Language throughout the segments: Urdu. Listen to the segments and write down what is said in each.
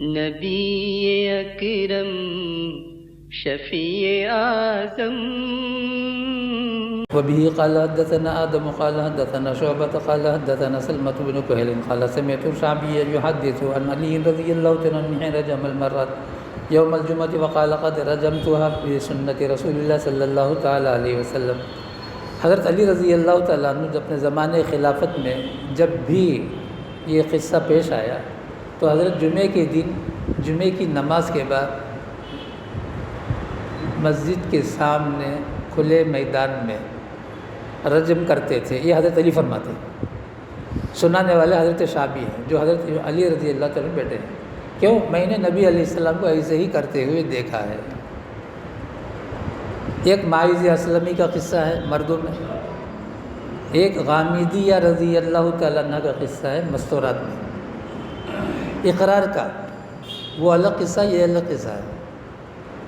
نبی اکرم شفیع اعظم. وبه قال حدثنا آدم قال حدثنا شعبة قال حدثنا سلمة بن كهيل قال سمعت الشعبي يحدث عن علي رضي الله تعالى عنه حين رجم المرأة يوم الجمعة وقال قد رجمتها بسنة رسول الله صلی اللہ تعالیٰ علیہ وسلم. حضرت علی رضی اللہ تعالیٰ عنہ اپنے زمانے خلافت میں جب بھی یہ قصہ پیش آیا تو حضرت جمعے کے دن جمعے کی نماز کے بعد مسجد کے سامنے کھلے میدان میں رجم کرتے تھے. یہ حضرت علی فرماتے ہیں. سنانے والے حضرت شعبی ہیں جو حضرت علی رضی اللہ تعالیٰ بیٹے ہیں. کیوں؟ میں نے نبی علیہ السلام کو ایسے ہی کرتے ہوئے دیکھا ہے. ایک ماعز اسلمی کا قصہ ہے مردوں میں، ایک غامدیہ رضی اللہ تعالیٰ عنہ کا قصہ ہے مستورات میں. اقرار کا وہ الگ قصہ، یہ الگ قصہ ہے.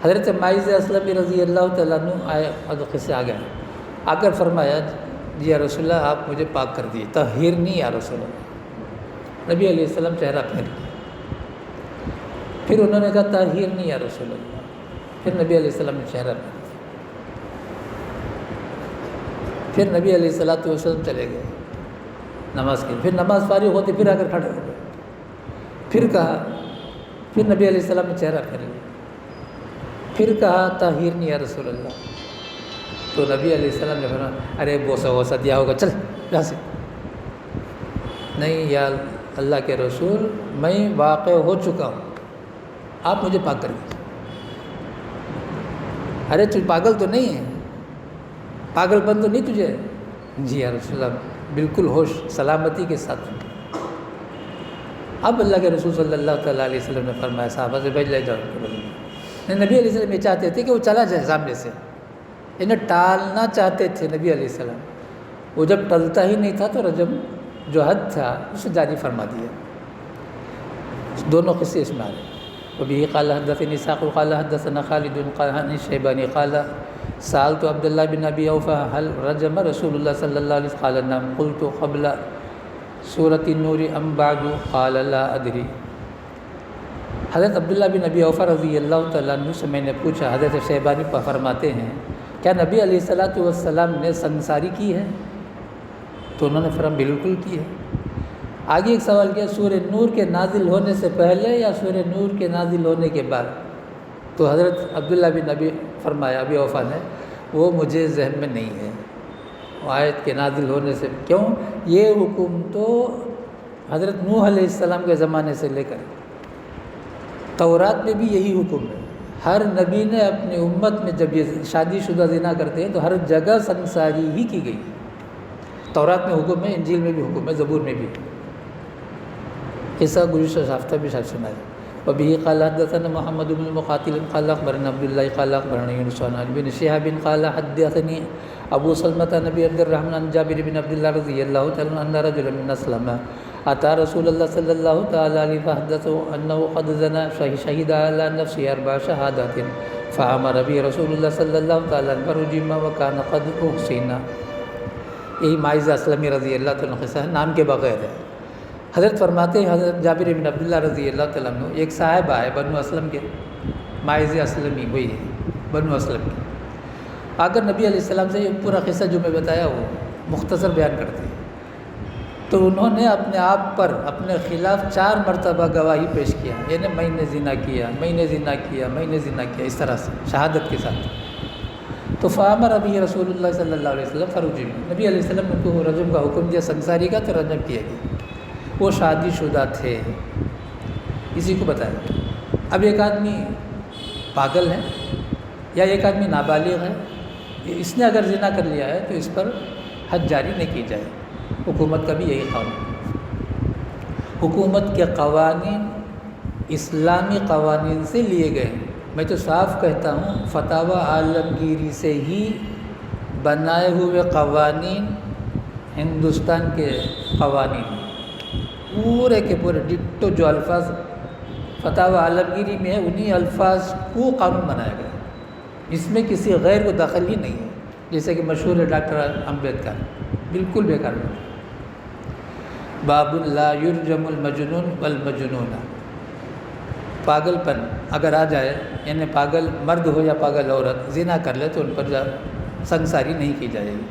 حضرت ماعز اسلمی رضی اللہ تعالیٰ عنہ آئے اور قصے آ گئے، آ کر فرمایا جی یا رسول اللہ آپ مجھے پاک کر دیے، طہرنی یا رسول اللہ. نبی علیہ السلام چہرہ پھیر لیا. پھر انہوں نے کہا طہرنی یا رسول اللہ. پھر نبی علیہ السلام نے چہرہ پھیر. پھر نبی علیہ السلام چلے گئے نماز کے. پھر نماز فارغ ہوتی پھر آ کر کھڑے ہو گئے. پھر کہا، پھر نبی علیہ السلام نے چہرہ پھیر لیا. پھر کہا طہرنی یا رسول اللہ. تو نبی علیہ السلام نے فرمایا ارے بوسہ ووسہ دیا ہوگا، چل یہاں سے. نہیں یا اللہ کے رسول میں واقع ہو چکا ہوں، آپ مجھے پاک کر دیجیے. ارے تو پاگل تو نہیں ہے، پاگل پن تو نہیں تجھے؟ جی یا رسول اللہ بالکل ہوش سلامتی کے ساتھ. اب اللہ کے رسول صلی اللہ تعالیٰ علیہ وسلم نے فرمایا صحابہ سے بھیج لے جاؤ. نبی علیہ السلام یہ چاہتے تھے کہ وہ چلا جائے سامنے سے، انہیں ٹالنا چاہتے تھے نبی علیہ السلام. وہ جب ٹلتا ہی نہیں تھا تو رجم جو حد تھا اسے جاری فرما دیا. دونوں قصے اس میں آ رہے ہیں. وبه قال حدثني اسحاق قال حدثنا خالد قال عن الشيباني قال سألت عبد الله بن ابي اوفى هل رجم رسول الله صلى الله عليه وسلم قال نعم قلت قبل سورة النور ام بعد قال لا ادري. حضرت عبداللہ بن ابی اوفیٰ رضی اللہ تعالیٰ عنہ سے میں نے پوچھا، حضرت شیبانی فرماتے ہیں کیا نبی علیہ السلام نے سنگساری کی ہے؟ تو انہوں نے فرمایا بالکل کی ہے. آگے ایک سوال کیا سورہ نور کے نازل ہونے سے پہلے یا سورہ نور کے نازل ہونے کے بعد؟ تو حضرت عبداللہ بن ابی فرمایا ابی اوفیٰ نے وہ مجھے ذہن میں نہیں ہے آیت کے نازل ہونے سے. کیوں؟ یہ حکم تو حضرت نوح علیہ السلام کے زمانے سے لے کر تورات میں بھی یہی حکم ہے. ہر نبی نے اپنی امت میں جب یہ شادی شدہ زنا کرتے ہیں تو ہر جگہ سنگساری ہی کی گئی. تورات میں حکم ہے، انجیل میں بھی حکم ہے، زبور میں بھی. قصہ گزشتہ ہفتہ بھی شاید سنا ہے. وبه قال حدثنا محمد بن مقاتل قال اخبرنا عبد الله قال اخبرنا يونس عن بن شهاب قال حدثني ابو سلمة عن ابي عبد الرحمن عن جابر بن عبد الله رضي الله تعالى عنه ان رجلا من اسلم اتى رسول الله صلى الله تعالى عليه فحدثه انه قد زنى شهد على نفسه 4 شهادات فامر به رسول الله صلى الله تعالى عنه فرجم وكان قد احسن. یہی ماعز اسلمی رضی اللہ تعالیٰ عنہ قصہ ہے، نام کے بغیر ہے. حضرت فرماتے ہیں حضرت جابر بن عبداللہ رضی اللہ تعالیٰ عنہ ایک صاحب آئے بنو اسلم کے، ماعز اسلمی وہی ہے بنو اسلم کے. آ کر نبی علیہ السلام سے یہ پورا قصہ جو میں بتایا وہ مختصر بیان کرتے ہیں. تو انہوں نے اپنے آپ پر اپنے خلاف 4 مرتبہ گواہی پیش کیا، یعنی میں نے زنا کیا، میں نے زنا کیا، میں نے زنا کیا، اس طرح سے شہادت کے ساتھ. تو فامر ابھی رسول اللہ صلی اللہ علیہ وسلم فرجم، نبی علیہ السلام نے ان کو رجم کا حکم دیا، سنگساری کا، تو رجم کیا گیا. وہ شادی شدہ تھے، اسی کو بتایا. اب ایک آدمی پاگل ہے یا ایک آدمی نابالغ ہے، اس نے اگر زنا کر لیا ہے تو اس پر حد جاری نہیں کی جائے. حکومت کا بھی یہی قانون. حکومت کے قوانین اسلامی قوانین سے لیے گئے. میں تو صاف کہتا ہوں فتاوی عالمگیری سے ہی بنائے ہوئے قوانین ہندوستان کے قوانین پورے کے پورے ڈٹو جو الفاظ فتاوی عالمگیری میں ہے انہی الفاظ کو قانون بنایا گیا. اس میں کسی غیر کو دخل ہی نہیں ہے. جیسے کہ مشہور ہے ڈاکٹر امبیڈکر، بالکل بیکار ہے. باب لا یرجم المجنون والمجنونہ، پاگل پن اگر آ جائے، یعنی پاگل مرد ہو یا پاگل عورت زنا کر لے تو ان پر سنگساری نہیں کی جائے گی۔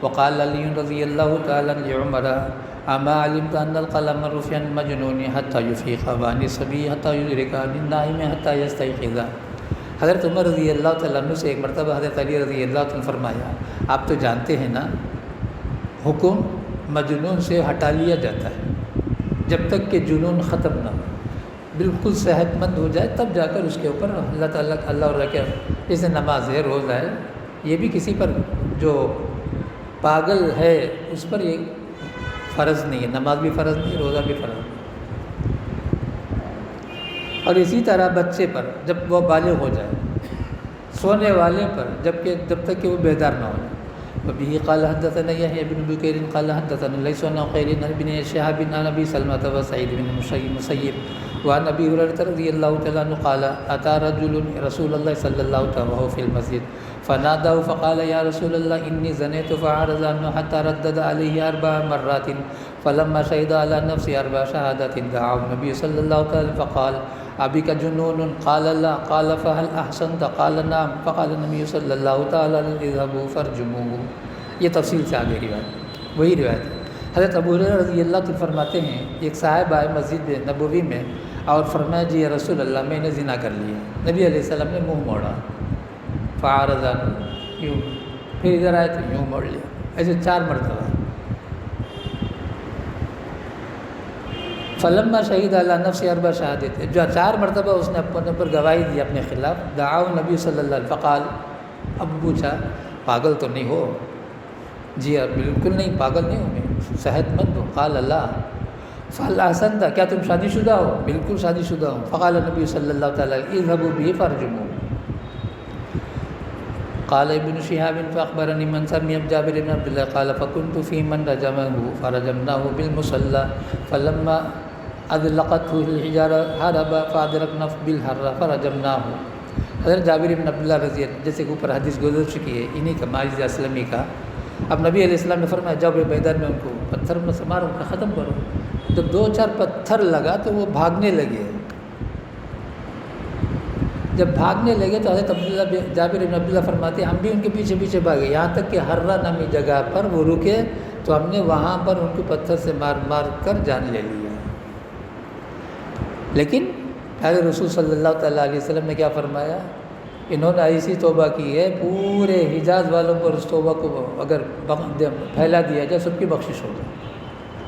وقال علی رضی اللہ تعالیٰ لعمر اما علمت ان القلم رفع عن المجنون حتى يفيق وعن الصبي حتى يدرك عن النائم حتى يستيقظ۔ حضرت عمر رضی اللہ تعالیٰ عنہ سے ایک مرتبہ حضرت علی رضی اللہ تعالیٰ عنہ نے فرمایا، آپ تو جانتے ہیں نا حکم مجنون سے ہٹا لیا جاتا ہے جب تک کہ جنون ختم نہ ہو، بالکل صحت مند ہو جائے تب جا کر اس کے اوپر اللہ اور کے جیسے نماز ہے، روزہ ہے، یہ بھی کسی پر جو پاگل ہے اس پر یہ فرض نہیں ہے، نماز بھی فرض نہیں، روزہ بھی فرض نہیں۔ اور اسی طرح بچے پر جب وہ بالغ ہو جائے، سونے والے پر جب تک کہ وہ بیدار نہ ہو جائے۔ وبه قال حدثنا يحيى بن بكير قال حدثنا ليس عن عقيل عن ابن شهاب عن ابي سلمة وسعيد بن المسيب وعن ابي هريرة رضي الله تعالى عنه قال اتى رجل رسول الله صلى الله عليه وسلم وهو في المسجد فناداه فقال يا رسول الله اني زنيت فعرض عنه حتى ردد عليه 4 مرات فلما شهد على نفسه 4 شهادات دعاه النبي صلى الله عليه وسلم فقال ابيك جنون قال لا قال فهل احسنت قال نعم فقال النبي صلى الله تعالى عليه اذهبوا فرجموه۔ یہ تفصیل سے آگے روایت وہی روایت ہے۔ حضرت ابو ہریرہ رضی اللہ عنہ فرماتے ہیں ایک صاحب آئے مسجد نبوی میں اور فرمایا جی یا رسول اللہ میں نے زنا کر لیا۔ نبی علیہ السلام نے منہ موڑا، فعرض عنہ، یوں، پھر ادھر آئے تو یوں موڑ لیا، ایسے 4 مرتبہ۔ فلما شہید علی نفس 4 شہادت، جو 4 مرتبہ اس نے اپنے پر گواہی دی اپنے خلاف، دعاؤ نبی صلی اللہ علیہ وسلم فقال، اب پوچھا پاگل تو نہیں ہو؟ جی بالکل نہیں، پاگل نہیں ہوں میں، صحت مند ہوں۔ قال اللہ فهل احسنت، کیا تم شادی شدہ ہو؟ بالکل شادی شدہ ہوں۔ فقال نبی صلی اللہ تعالیٰ اذهبوا به فرجموه۔ قال ابن شهاب فاخبرني من سمع جابر بن عبد الله قال فكنت في من رجمه فرجمناه بالمصلى فلما اذلقته الحجاره هرب فادركنا بالحره فرجمناه۔ حضرت جابر بن عبداللہ رضی اللہ جیسے کہ اوپر حدیث گزر چکی ہے انہی کا ماجد اسلمی کا، اب نبی علیہ السلام نے فرمایا جب میدان میں ان کو پتھر میں سے مارو، ختم کرو۔ جب 2-4 پتھر لگا تو وہ بھاگنے لگے، جب بھاگنے لگے تو حضرت جابر بن عبداللہ فرماتے ہیں ہم بھی ان کے پیچھے پیچھے بھاگے، یہاں تک کہ ہررا نامی جگہ پر وہ رکے تو ہم نے وہاں پر ان کو پتھر سے مار مار کر جان لے لیا۔ لیکن پیارے رسول صلی اللہ تعالیٰ علیہ وسلم نے کیا فرمایا؟ انہوں نے ایسی توبہ کی ہے پورے حجاز والوں پر اس توبہ کو اگر پھیلا دیا جائے سب کی بخشش ہو جائے،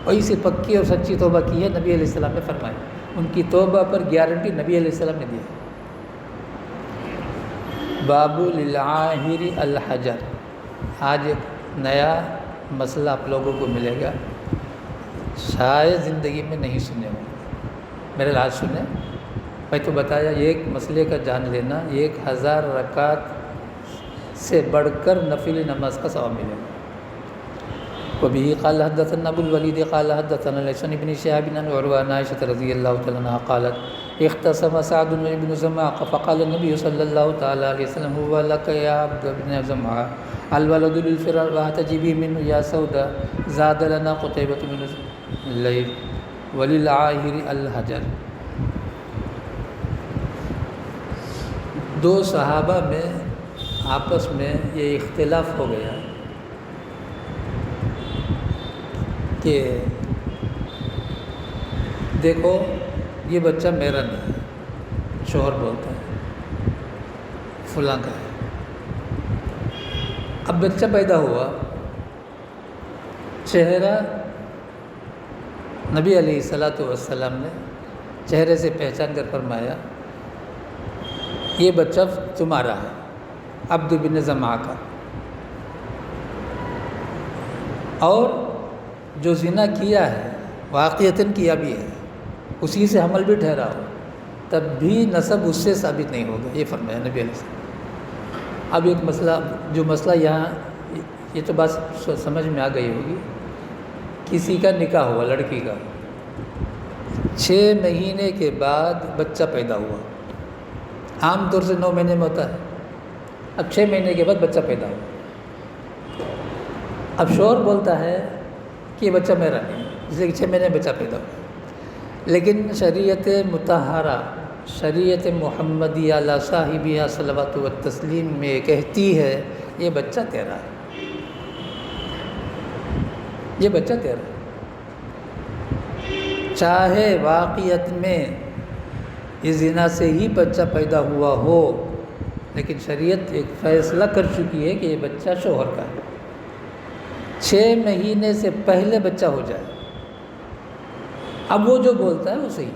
وہی سے پکی اور سچی توبہ کی ہے نبی علیہ السلام نے فرمایا، ان کی توبہ پر گارنٹی نبی علیہ السلام نے دی۔ باب للعاہر الحجر، آج ایک نیا مسئلہ آپ لوگوں کو ملے گا، شاید زندگی میں نہیں سنے ہوں، میرے لحاظ سنیں۔ میں تو بتایا ایک مسئلے کا جان لینا 1000 رکعت سے بڑھ کر نفل نماز کا ثواب ملے گا۔ وبه قال حدثنا ابو الوليد قال حدثنا ليس بن شهاب عن عروة عن عائشة رضي الله تعالى عنها قالت اختصم سعد بن زمعة فقال النبي صلى الله تعالى عليه وسلم هو لك يا عبد بن زمعة الولد للفرار واحتجبي منه يا سوداء زاد لنا قتيبة بن الليث وللعاهر الحجر۔ 2 صحابہ میں آپس میں یہ اختلاف ہو گیا کہ دیکھو یہ بچہ میرا نہیں ہے، شوہر بولتا ہے فلاں کا ہے۔ اب بچہ پیدا ہوا، چہرہ نبی علیہ الصلاۃ والسلام نے چہرے سے پہچان کر فرمایا یہ بچہ تمہارا ہے، عبد بن زمعہ کا، اور جو زنا کیا ہے واقعتاً کیا بھی ہے، اسی سے حمل بھی ٹھہرا ہو، تب بھی نسب اس سے ثابت نہیں ہوگا، یہ فرمایا نبی علیہ السلام۔ اب ایک مسئلہ، جو مسئلہ یہاں یہ تو بات سمجھ میں آ گئی ہوگی، کسی کا نکاح ہوا لڑکی کا، 6 مہینے کے بعد بچہ پیدا ہوا، عام طور سے 9 مہینے میں ہوتا ہے، اب 6 مہینے کے بعد بچہ پیدا ہوا۔ اب شوہر بولتا ہے کہ یہ بچہ میرا نہیں، اس لیے 6 مہینے میں بچہ پیدا ہوا، لیکن شریعت مطہرہ شریعت محمدیہ علی صاحبہ صلوات و تسلیم میں کہتی ہے یہ بچہ تیرا ہے، یہ بچہ تیرا ہے، چاہے واقعیت میں اس زنا سے ہی بچہ پیدا ہوا ہو، لیکن شریعت ایک فیصلہ کر چکی ہے کہ یہ بچہ شوہر کا ہے، 6 مہینے سے پہلے بچہ ہو جائے، اب وہ جو بولتا ہے وہ صحیح ہے۔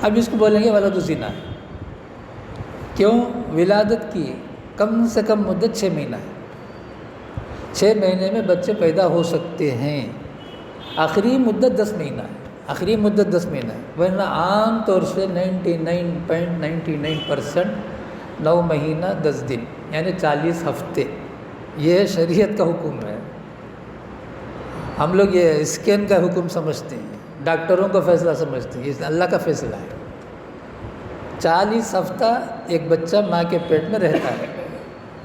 اب اس کو بولیں گے ولد الزنا ہے، کیوں؟ ولادت کی کم سے کم مدت 6 مہینہ ہے، 6 مہینے میں بچے پیدا ہو سکتے ہیں، آخری مدت 10 مہینہ ہے، آخری مدت 10 مہینہ ہے، ورنہ عام طور سے 99.99% 9 مہینہ 10 دن یعنی 40 ہفتے، یہ شریعت کا حکم ہے۔ ہم لوگ یہ اسکین کا حکم سمجھتے ہیں، ڈاکٹروں کا فیصلہ سمجھتے ہیں، یہ اللہ کا فیصلہ ہے۔ 40 ہفتہ ایک بچہ ماں کے پیٹ میں رہتا ہے،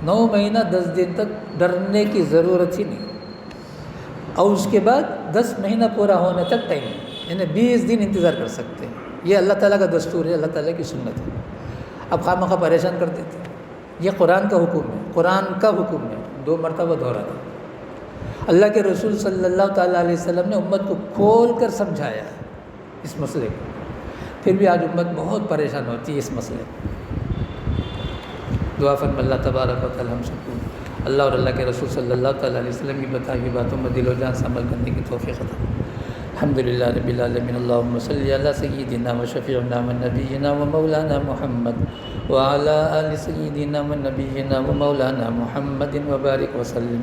9 مہینہ 10 دن تک ڈرنے کی ضرورت ہی نہیں، اور اس کے بعد 10 مہینہ پورا ہونے تک ٹائم ہے، یعنی 20 دن انتظار کر سکتے ہیں۔ یہ اللہ تعالیٰ کا دستور ہے، اللہ تعالیٰ کی سنت ہے۔ اب خواہ مخواہ پریشان کر دیتے ہیں، یہ قرآن کا حکم ہے، قرآن کا حکم ہے، 2 مرتبہ دہرا تھا۔ اللہ کے رسول صلی اللہ تعالیٰ علیہ وسلم نے امت کو کھول کر سمجھایا اس مسئلے کو، پھر بھی آج امت بہت پریشان ہوتی ہے اس مسئلے کو۔ دعا فرمائے اللہ تبارک و تعالی ہم سب کو اللہ اور اللہ کے رسول صلی اللہ تعالیٰ علیہ وسلم کی بتائی ہوئی باتوں میں دل و جان سے عمل کرنے کی توفیق عطا فرمائے۔ الحمدللہ رب العالمین، اللہم صلی علی سیدنا و شفیعنا و نبینا و مولانا محمد وعلی آل سیدنا و نبینا و مولانا محمد وبارک وسلم۔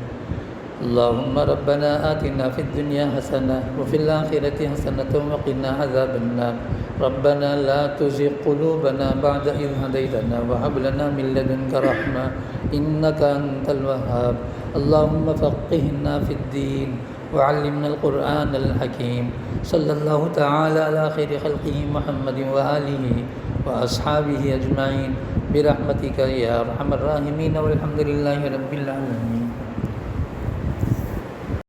اللہم ربنا آتنا فی الدنیا حسنہ وفی الآخرۃ حسنۃ وقنا عذاب النار، ربنا لا تزغ قلوبنا بعد إذ هديتنا وهب لنا من لدنك رحمة إنك أنت الوهاب، اللهم فقهنا في الدين وعلمنا القرآن الحكيم، صلى الله تعالى على خير خلقه محمد وآله وأصحابه أجمعين برحمتك يا أرحم الراحمين، والحمد لله رب العالمين۔